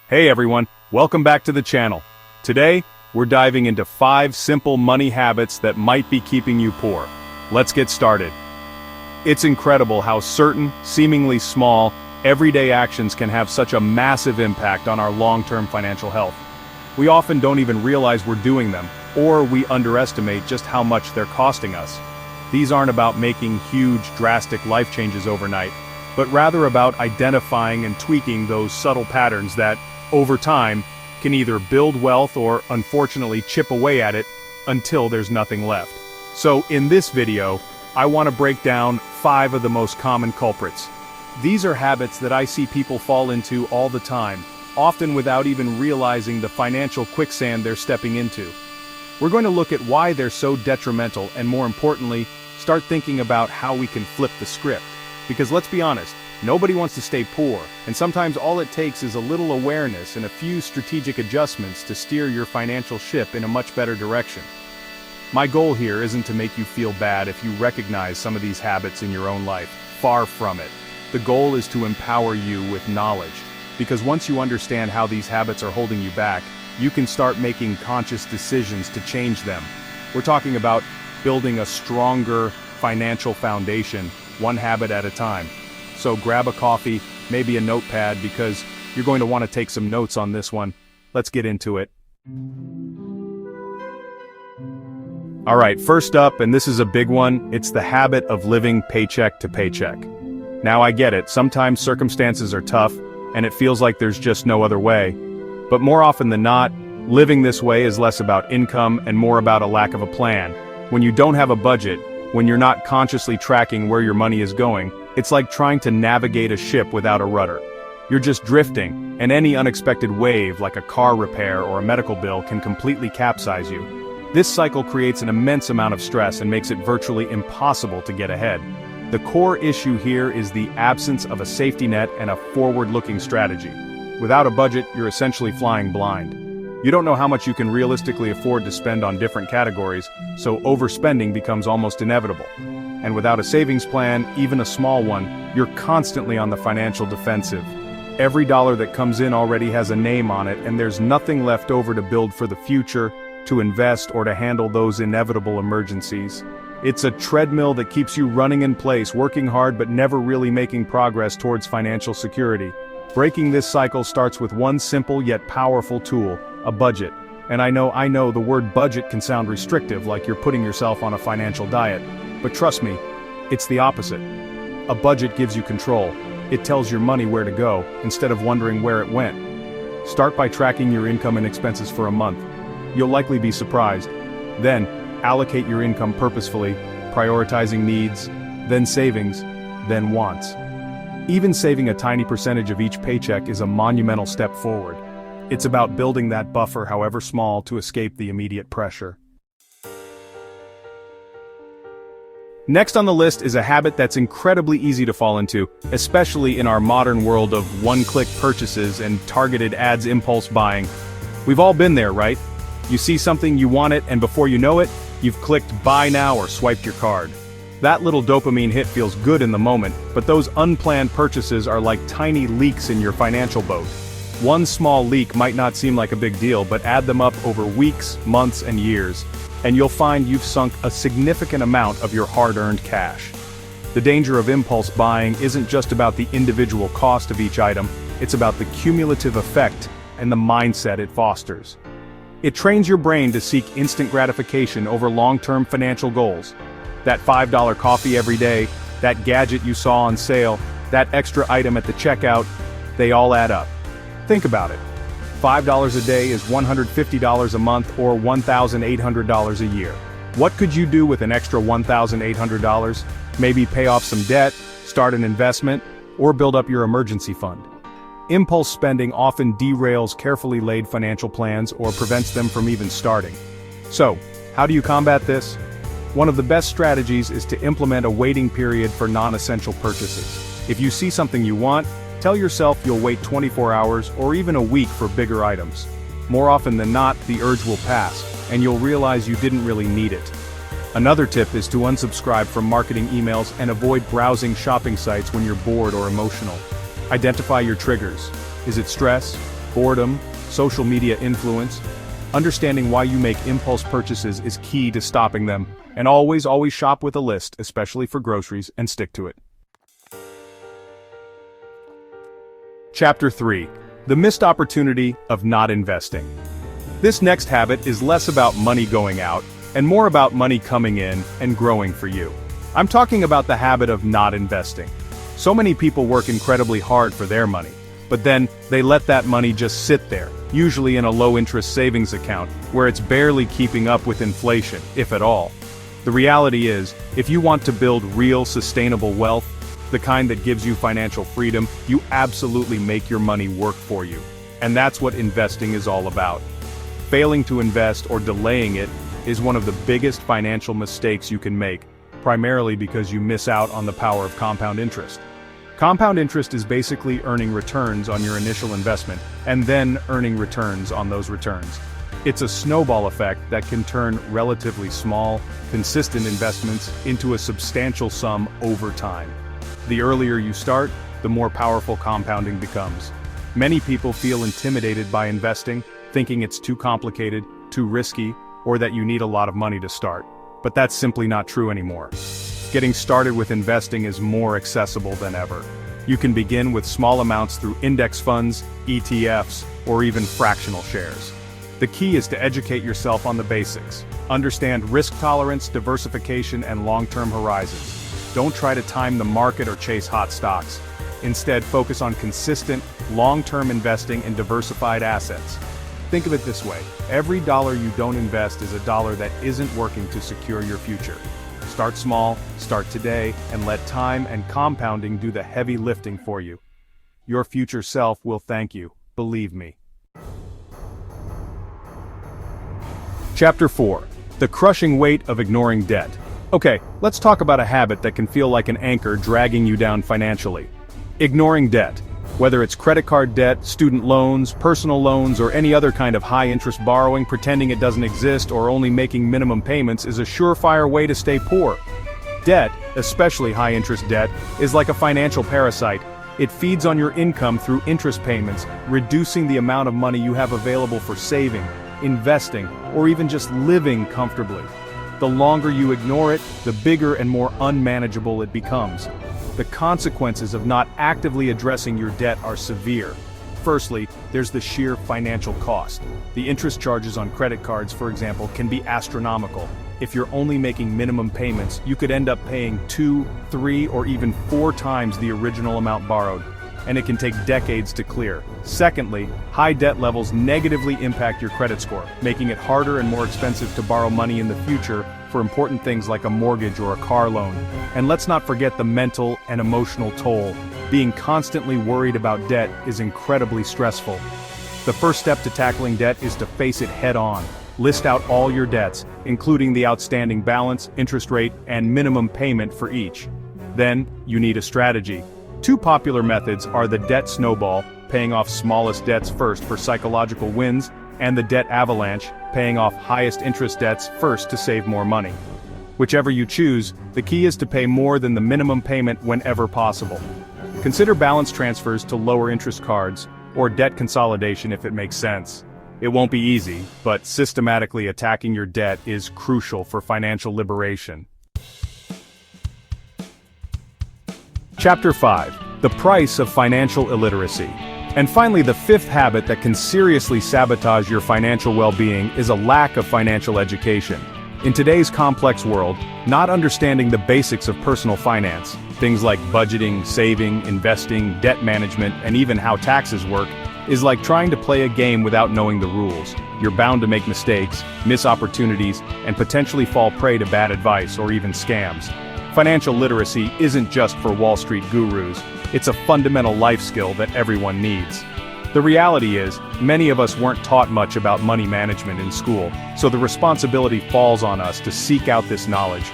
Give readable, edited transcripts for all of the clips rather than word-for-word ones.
Hey everyone, welcome back to the channel. Today, we're diving into 5 simple money habits that might be keeping you poor. Let's get started. It's incredible how certain, seemingly small, everyday actions can have such a massive impact on our long-term financial health. We often don't even realize we're doing them, or we underestimate just how much they're costing us. These aren't about making huge, drastic life changes overnight, but rather about identifying and tweaking those subtle patterns that, over time, can either build wealth or, unfortunately, chip away at it until there's nothing left. So, in this video, I want to break down 5 of the most common culprits. These are habits that I see people fall into all the time, often without even realizing the financial quicksand they're stepping into. We're going to look at why they're so detrimental and, more importantly, start thinking about how we can flip the script. Because let's be honest, nobody wants to stay poor, and sometimes all it takes is a little awareness and a few strategic adjustments to steer your financial ship in a much better direction. My goal here isn't to make you feel bad if you recognize some of these habits in your own life. Far from it. The goal is to empower you with knowledge, because once you understand how these habits are holding you back, you can start making conscious decisions to change them. We're talking about building a stronger financial foundation, one habit at a time. So grab a coffee, maybe a notepad, because you're going to want to take some notes on this one. Let's get into it. Alright, first up, and this is a big one, it's the habit of living paycheck to paycheck. Now I get it, sometimes circumstances are tough, and it feels like there's just no other way. But more often than not, living this way is less about income and more about a lack of a plan. When you don't have a budget, when you're not consciously tracking where your money is going, it's like trying to navigate a ship without a rudder. You're just drifting, and any unexpected wave, like a car repair or a medical bill, can completely capsize you. This cycle creates an immense amount of stress and makes it virtually impossible to get ahead. The core issue here is the absence of a safety net and a forward-looking strategy. Without a budget, you're essentially flying blind. You don't know how much you can realistically afford to spend on different categories, so overspending becomes almost inevitable. And without a savings plan, even a small one, you're constantly on the financial defensive. Every dollar that comes in already has a name on it, and there's nothing left over to build for the future, to invest, or to handle those inevitable emergencies. It's a treadmill that keeps you running in place, working hard but never really making progress towards financial security. Breaking this cycle starts with one simple yet powerful tool: a budget. And I know the word budget can sound restrictive, like you're putting yourself on a financial diet. But trust me, it's the opposite. A budget gives you control. It tells your money where to go, instead of wondering where it went. Start by tracking your income and expenses for a month. You'll likely be surprised. Then, allocate your income purposefully, prioritizing needs, then savings, then wants. Even saving a tiny percentage of each paycheck is a monumental step forward. It's about building that buffer, however small, to escape the immediate pressure. Next on the list is a habit that's incredibly easy to fall into, especially in our modern world of one-click purchases and targeted ads impulse buying. We've all been there, right? You see something, you want it, and before you know it, you've clicked buy now or swiped your card. That little dopamine hit feels good in the moment, but those unplanned purchases are like tiny leaks in your financial boat. One small leak might not seem like a big deal, but add them up over weeks, months, and years, and you'll find you've sunk a significant amount of your hard-earned cash. The danger of impulse buying isn't just about the individual cost of each item, it's about the cumulative effect and the mindset it fosters. It trains your brain to seek instant gratification over long-term financial goals. That $5 coffee every day, that gadget you saw on sale, that extra item at the checkout, they all add up. Think about it. $5 a day is $150 a month or $1,800 a year. What could you do with an extra $1,800? Maybe pay off some debt, start an investment, or build up your emergency fund. Impulse spending often derails carefully laid financial plans or prevents them from even starting. So, how do you combat this? One of the best strategies is to implement a waiting period for non-essential purchases. If you see something you want, tell yourself you'll wait 24 hours or even a week for bigger items. More often than not, the urge will pass, and you'll realize you didn't really need it. Another tip is to unsubscribe from marketing emails and avoid browsing shopping sites when you're bored or emotional. Identify your triggers. Is it stress? boredom, social media influence. Understanding why you make impulse purchases is key to stopping them, and always shop with a list, especially for groceries, and stick to it. Chapter 3. The missed opportunity of not investing. This next habit is less about money going out, and more about money coming in and growing for you. I'm talking about the habit of not investing. So many people work incredibly hard for their money, but then they let that money just sit there, usually in a low-interest savings account, where it's barely keeping up with inflation, if at all. The reality is, if you want to build real sustainable wealth, the kind that gives you financial freedom, you absolutely make your money work for you. And that's what investing is all about. Failing to invest or delaying it is one of the biggest financial mistakes you can make, primarily because you miss out on the power of compound interest. Compound interest is basically earning returns on your initial investment, and then earning returns on those returns. It's a snowball effect that can turn relatively small, consistent investments into a substantial sum over time. The earlier you start, the more powerful compounding becomes. Many people feel intimidated by investing, thinking it's too complicated, too risky, or that you need a lot of money to start. But that's simply not true anymore. Getting started with investing is more accessible than ever. You can begin with small amounts through index funds, ETFs, or even fractional shares. The key is to educate yourself on the basics. Understand risk tolerance, diversification, and long-term horizons. Don't try to time the market or chase hot stocks. Instead, focus on consistent, long-term investing in diversified assets. Think of it this way: every dollar you don't invest is a dollar that isn't working to secure your future. Start small, start today, and let time and compounding do the heavy lifting for you. Your future self will thank you, believe me. Chapter 4. The crushing weight of ignoring debt. Okay, let's talk about a habit that can feel like an anchor dragging you down financially. Ignoring debt. Whether it's credit card debt, student loans, personal loans, or any other kind of high-interest borrowing, pretending it doesn't exist or only making minimum payments is a surefire way to stay poor. Debt, especially high-interest debt, is like a financial parasite. It feeds on your income through interest payments, reducing the amount of money you have available for saving, investing, or even just living comfortably. The longer you ignore it, the bigger and more unmanageable it becomes. The consequences of not actively addressing your debt are severe. Firstly, there's the sheer financial cost. The interest charges on credit cards, for example, can be astronomical. If you're only making minimum payments, you could end up paying 2, 3, or even 4 times the original amount borrowed, and it can take decades to clear. Secondly, high debt levels negatively impact your credit score, making it harder and more expensive to borrow money in the future for important things like a mortgage or a car loan. And let's not forget the mental and emotional toll. Being constantly worried about debt is incredibly stressful. The first step to tackling debt is to face it head on. List out all your debts, including the outstanding balance, interest rate, and minimum payment for each. Then, you need a strategy. 2 popular methods are the debt snowball, paying off smallest debts first for psychological wins, and the debt avalanche, paying off highest interest debts first to save more money. Whichever you choose, the key is to pay more than the minimum payment whenever possible. Consider balance transfers to lower interest cards, or debt consolidation if it makes sense. It won't be easy, but systematically attacking your debt is crucial for financial liberation. Chapter 5. The price of financial illiteracy. And finally, the 5th habit that can seriously sabotage your financial well-being is a lack of financial education. In today's complex world, not understanding the basics of personal finance, things like budgeting, saving, investing, debt management, and even how taxes work, is like trying to play a game without knowing the rules. You're bound to make mistakes, miss opportunities, and potentially fall prey to bad advice or even scams. Financial literacy isn't just for Wall Street gurus. It's a fundamental life skill that everyone needs. The reality is, many of us weren't taught much about money management in school, so the responsibility falls on us to seek out this knowledge.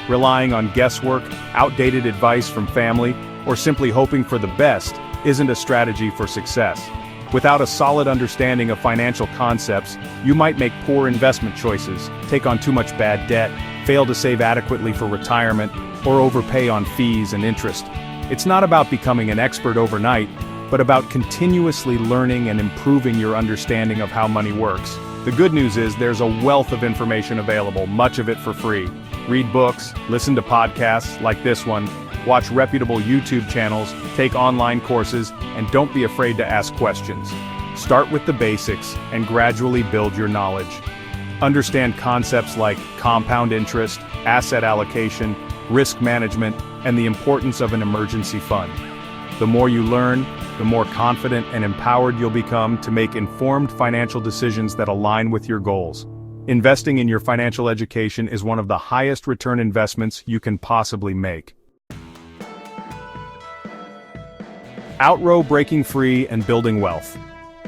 Relying on guesswork, outdated advice from family, or simply hoping for the best isn't a strategy for success. Without a solid understanding of financial concepts, you might make poor investment choices, take on too much bad debt, fail to save adequately for retirement, or overpay on fees and interest. It's not about becoming an expert overnight, but about continuously learning and improving your understanding of how money works. The good news is there's a wealth of information available, much of it for free. Read books, listen to podcasts like this one, watch reputable YouTube channels, take online courses, and don't be afraid to ask questions. Start with the basics and gradually build your knowledge. Understand concepts like compound interest, asset allocation, risk management, and the importance of an emergency fund. The more you learn, the more confident and empowered you'll become to make informed financial decisions that align with your goals. Investing in your financial education is one of the highest return investments you can possibly make. Outrow breaking free and building wealth.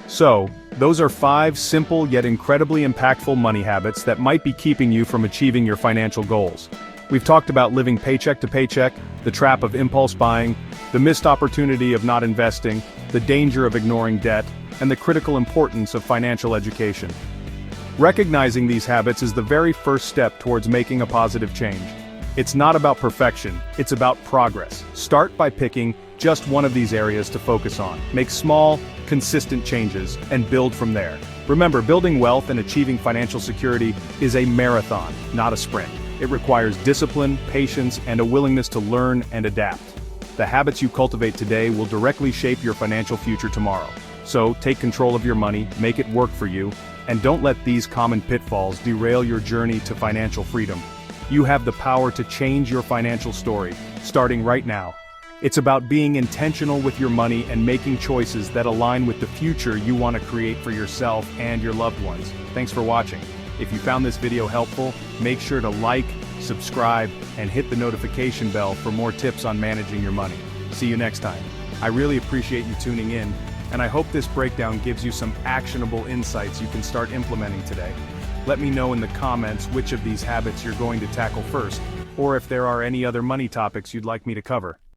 So, those are 5 simple yet incredibly impactful money habits that might be keeping you from achieving your financial goals. We've talked about living paycheck to paycheck, the trap of impulse buying, the missed opportunity of not investing, the danger of ignoring debt, and the critical importance of financial education. Recognizing these habits is the very first step towards making a positive change. It's not about perfection, it's about progress. Start by picking just one of these areas to focus on. Make small, consistent changes, and build from there. Remember, building wealth and achieving financial security is a marathon, not a sprint. It requires discipline, patience, and a willingness to learn and adapt. The habits you cultivate today will directly shape your financial future tomorrow. So, take control of your money, make it work for you, and don't let these common pitfalls derail your journey to financial freedom. You have the power to change your financial story, starting right now. It's about being intentional with your money and making choices that align with the future you want to create for yourself and your loved ones. Thanks for watching. If you found this video helpful, make sure to like, subscribe, and hit the notification bell for more tips on managing your money. See you next time. I really appreciate you tuning in, and I hope this breakdown gives you some actionable insights you can start implementing today. Let me know in the comments which of these habits you're going to tackle first, or if there are any other money topics you'd like me to cover.